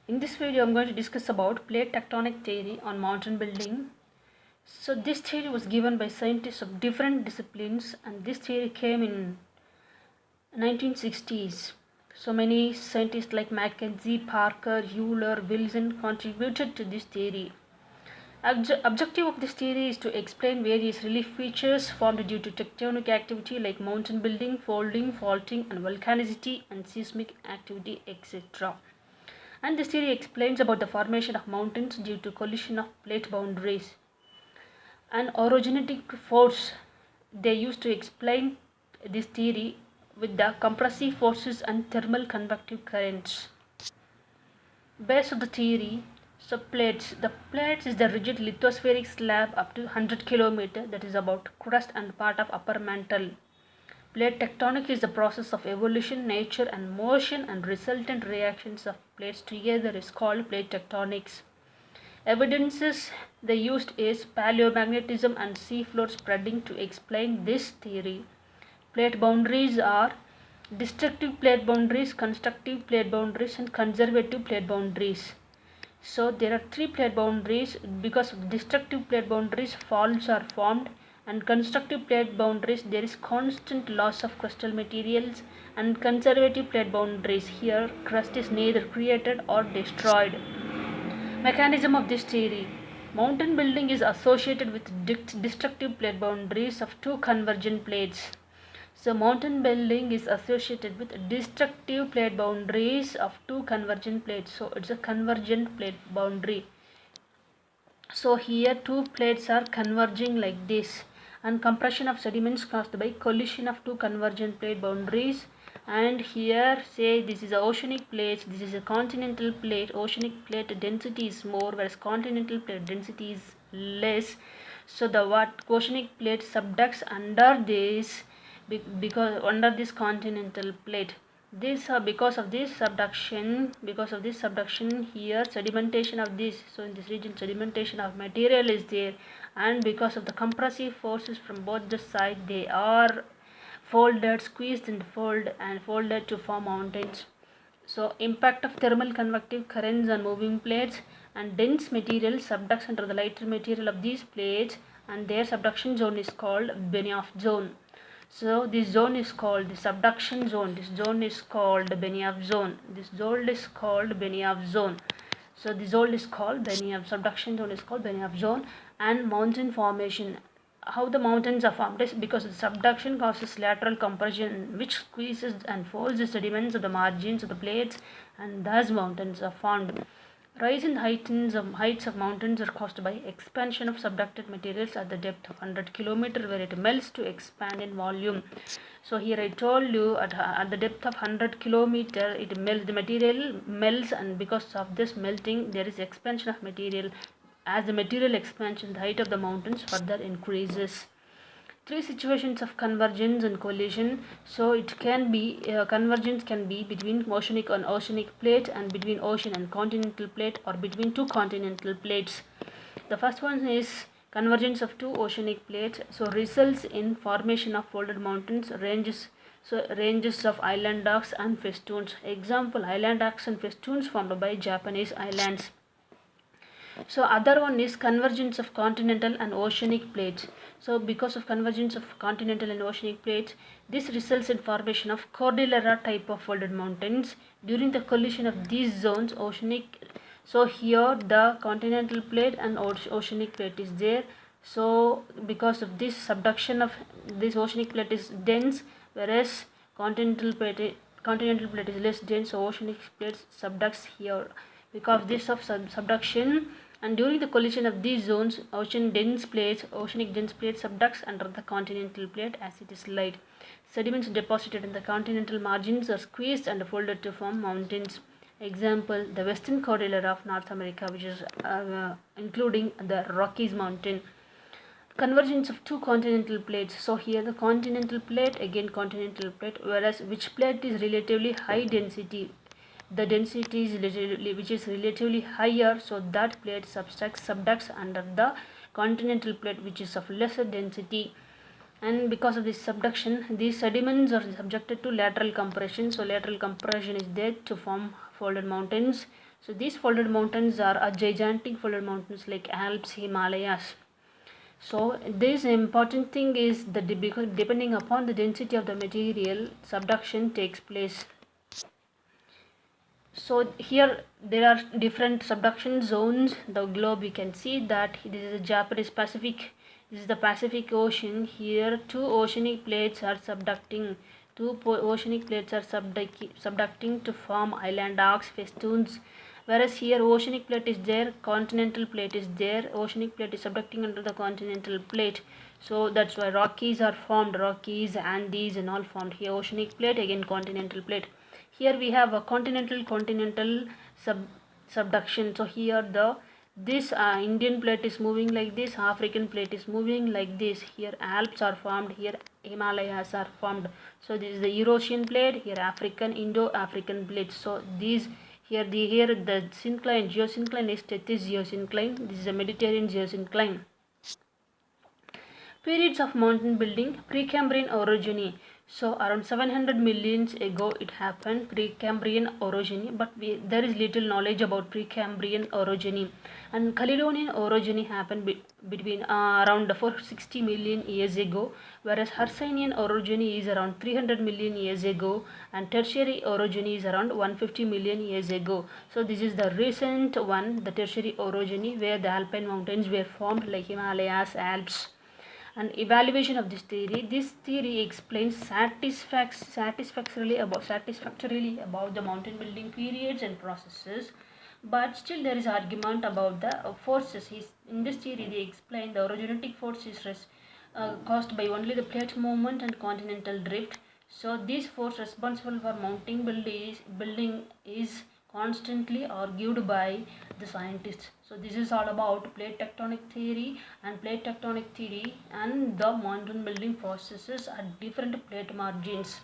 In this video, I'm going to discuss about plate tectonic theory on mountain building. So this theory was given by scientists of different disciplines, and this theory came in 1960s. So many scientists like Mackenzie, Parker, Euler, Wilson contributed to this theory. Objective of this theory is to explain various relief features formed due to tectonic activity like mountain building, folding, faulting, and volcanicity and seismic activity, etc. And this theory explains about the formation of mountains due to collision of plate boundaries. An orogenetic force they used to explain this theory with the compressive forces and thermal convective currents. Base of the theory, the plates is the rigid lithospheric slab up to 100 km, that is about crust and part of upper mantle. Plate tectonic is the process of evolution, nature and motion, and resultant reactions of plates together is called plate tectonics. Evidences they used is paleomagnetism and seafloor spreading to explain this theory. Plate boundaries are destructive plate boundaries, constructive plate boundaries, and conservative plate boundaries. So there are three plate boundaries. Because of destructive plate boundaries, faults are formed, and constructive plate boundaries there is constant loss of crustal materials, and conservative plate boundaries here crust is neither created or destroyed. Mechanism of this theory. Mountain building is associated with destructive plate boundaries of two convergent plates. So mountain building is associated with destructive plate boundaries of two convergent plates. So it's a convergent plate boundary. So here two plates are converging like this, and compression of sediments caused by collision of two convergent plate boundaries. And here say this is a oceanic plate, this is a continental plate. Oceanic plate density is more, whereas continental plate density is less. So the oceanic plate subducts under this because under this continental plate. This because of this subduction here sedimentation of this, so in this region sedimentation of material is there, and because of the compressive forces from both the side they are folded, squeezed and folded to form mountains. So impact of thermal convective currents on moving plates, and dense material subducts under the lighter material of these plates, and their subduction zone is called Benioff zone. So this zone is called the subduction zone. This zone is called Benioff zone. This zone is called Benioff zone. So the zone is called Benioff. Subduction zone is called Benioff zone. And mountain formation. How the mountains are formed is because the subduction causes lateral compression, which squeezes and folds the sediments of the margins of the plates, and thus mountains are formed. Rise in heights of mountains are caused by expansion of subducted materials at the depth of 100 km, where it melts to expand in volume. So here I told you at the depth of 100 km it melts, the material melts, and because of this melting there is expansion of material. As the material expansion, the height of the mountains further increases. Three situations of convergence and collision. So it can be convergence can be between oceanic and oceanic plate, and between ocean and continental plate, or between two continental plates. The first one is convergence of two oceanic plates, so results in formation of folded mountains, ranges of island arcs and festoons. Example, island arcs and festoons formed by Japanese islands. So other one is convergence of continental and oceanic plates. So because of convergence of continental and oceanic plates, this results in formation of cordillera type of folded mountains. During the collision of these zones, so here the continental plate and oceanic plate is there. So because of this subduction of this oceanic plate is dense, whereas continental plate is less dense, so oceanic plate subducts here. Because of this of subduction, and during the collision of these zones, oceanic dense plate subducts under the continental plate as it is light. Sediments deposited in the continental margins are squeezed and folded to form mountains. Example, the western cordillera of North America, which is including the Rockies mountain. Convergence of two continental plates. So here the continental plate, again continental plate, whereas which plate is relatively high density, the density is which is relatively higher, so that plate subducts under the continental plate, which is of lesser density. And because of this subduction, these sediments are subjected to lateral compression. So lateral compression is there to form folded mountains. So these folded mountains are a gigantic folded mountains like Alps, Himalayas. So this important thing is that because depending upon the density of the material, subduction takes place. So here there are different subduction zones. The globe, we can see that this is the Japanese Pacific, this is the Pacific Ocean. Here two oceanic plates are subducting, oceanic plates are subducting to form island arcs, festoons. Whereas here oceanic plate is there, continental plate is there, oceanic plate is subducting under the continental plate. So that's why Rockies are formed, Rockies, Andes and all formed. Here oceanic plate, again continental plate. Here we have a continental subduction. So here this Indian plate is moving like this, African plate is moving like this. Here Alps are formed, here Himalayas are formed. So this is the Eurasian plate, here African, Indo-African plates. So these here the syncline, geosyncline is Tethys geosyncline. This is a Mediterranean geosyncline. Periods of mountain building, Precambrian orogeny. So around 700 million ago it happened, Precambrian orogeny, but there is little knowledge about Precambrian orogeny. And Caledonian orogeny happened between around 460 million years ago, whereas Hercynian orogeny is around 300 million years ago, and Tertiary orogeny is around 150 million years ago. So this is the recent one, the Tertiary orogeny, where the alpine mountains were formed like Himalayas, Alps. And evaluation of this theory. This theory explains satisfactorily about the mountain building periods and processes, but still there is argument about the forces. In this theory, they explain the orogenetic force is caused by only the plate movement and continental drift. So this force responsible for mountain building is constantly argued by the scientists. So this is all about plate tectonic theory and the mountain building processes at different plate margins.